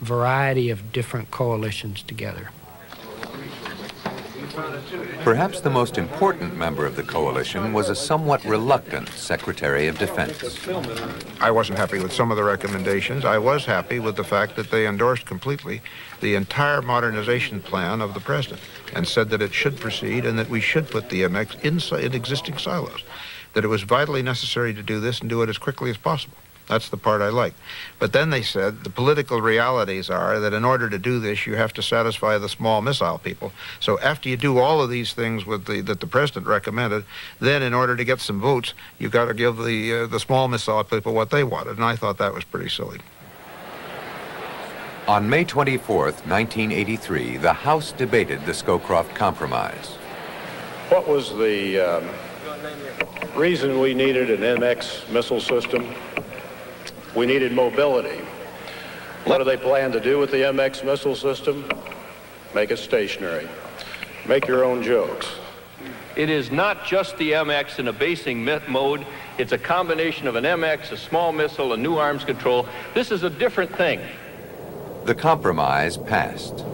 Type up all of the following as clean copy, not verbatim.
variety of different coalitions together. Perhaps the most important member of the coalition was a somewhat reluctant Secretary of Defense. I wasn't happy with some of the recommendations. I was happy with the fact that they endorsed completely the entire modernization plan of the president and said that it should proceed and that we should put the MX in existing silos, that it was vitally necessary to do this and do it as quickly as possible. That's the part I like. But then they said the political realities are that in order to do this, you have to satisfy the small missile people. So after you do all of these things with that the president recommended, then in order to get some votes, you've got to give the small missile people what they wanted. And I thought that was pretty silly. On May 24th, 1983, the House debated the Scowcroft Compromise. What was the reason we needed an MX missile system? We needed mobility. What do they plan to do with the MX missile system? Make it stationary. Make your own jokes. It is not just the MX in a basing mode. It's a combination of an MX, a small missile, a new arms control. This is a different thing. The compromise passed.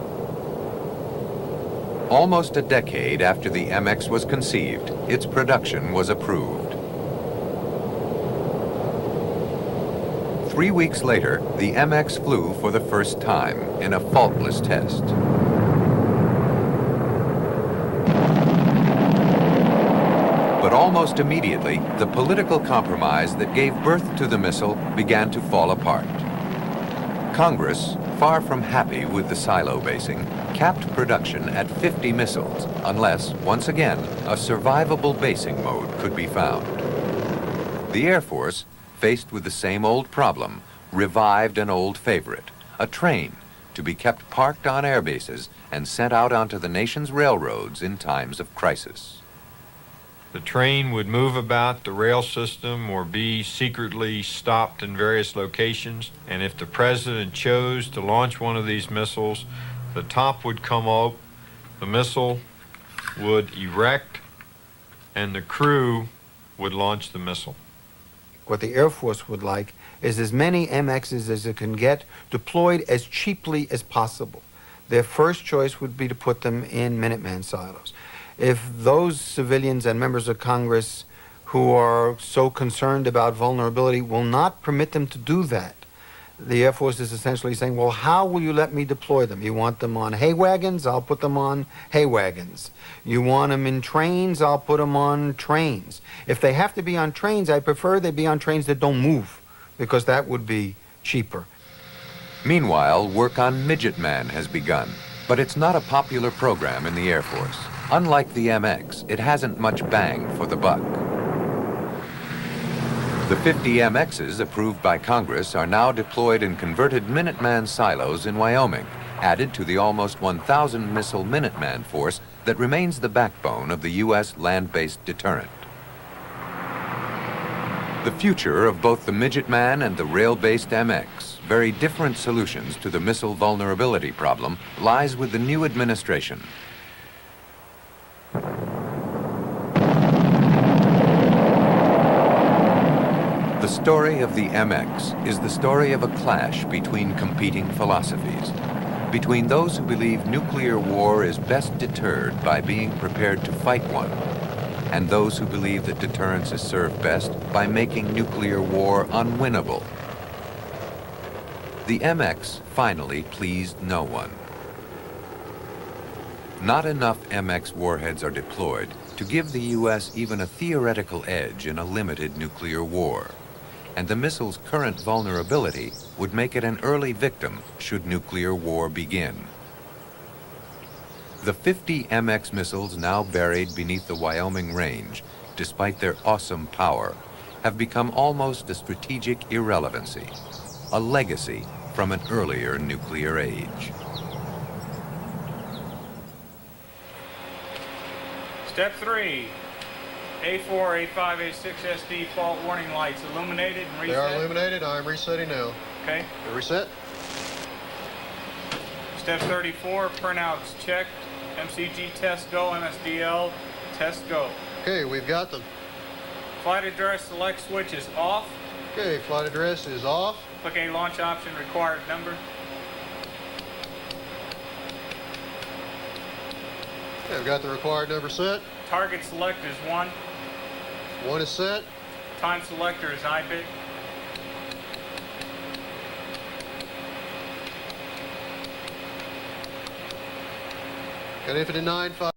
Almost a decade after the MX was conceived, its production was approved. 3 weeks later, the MX flew for the first time in a faultless test. But almost immediately, the political compromise that gave birth to the missile began to fall apart. Congress, far from happy with the silo basing, capped production at 50 missiles, unless, once again, a survivable basing mode could be found. The Air Force, faced with the same old problem, revived an old favorite, a train, to be kept parked on air bases and sent out onto the nation's railroads in times of crisis. The train would move about the rail system or be secretly stopped in various locations, and if the president chose to launch one of these missiles, the top would come up, the missile would erect, and the crew would launch the missile. What the Air Force would like is as many MXs as it can get deployed as cheaply as possible. Their first choice would be to put them in Minuteman silos. If those civilians and members of Congress who are so concerned about vulnerability will not permit them to do that, the Air Force is essentially saying, well, how will you let me deploy them? You want them on hay wagons? I'll put them on hay wagons. You want them in trains? I'll put them on trains. If they have to be on trains, I prefer they be on trains that don't move, because that would be cheaper. Meanwhile, work on Midget Man has begun, but it's not a popular program in the Air Force. Unlike the MX, it hasn't much bang for the buck. The 50 MXs approved by Congress are now deployed in converted Minuteman silos in Wyoming, added to the almost 1,000 missile Minuteman force that remains the backbone of the U.S. land-based deterrent. The future of both the Midget Man and the rail-based MX, very different solutions to the missile vulnerability problem, lies with the new administration. The story of the MX is the story of a clash between competing philosophies, between those who believe nuclear war is best deterred by being prepared to fight one, and those who believe that deterrence is served best by making nuclear war unwinnable. The MX finally pleased no one. Not enough MX warheads are deployed to give the U.S. even a theoretical edge in a limited nuclear war, and the missile's current vulnerability would make it an early victim should nuclear war begin. The 50 MX missiles now buried beneath the Wyoming range, despite their awesome power, have become almost a strategic irrelevancy, a legacy from an earlier nuclear age. Step 3. A4, A5, A6, SD fault warning lights illuminated and reset. They are illuminated. I'm resetting now. Okay. They're reset. Step 34, printouts checked. MCG test go, MSDL test go. Okay, we've got them. Flight address select switch is off. Okay, flight address is off. Click a launch option required number. Okay, we've got the required number set. Target select is 1. 1 is set. Time selector is IBIT. Got infinite 9, 5.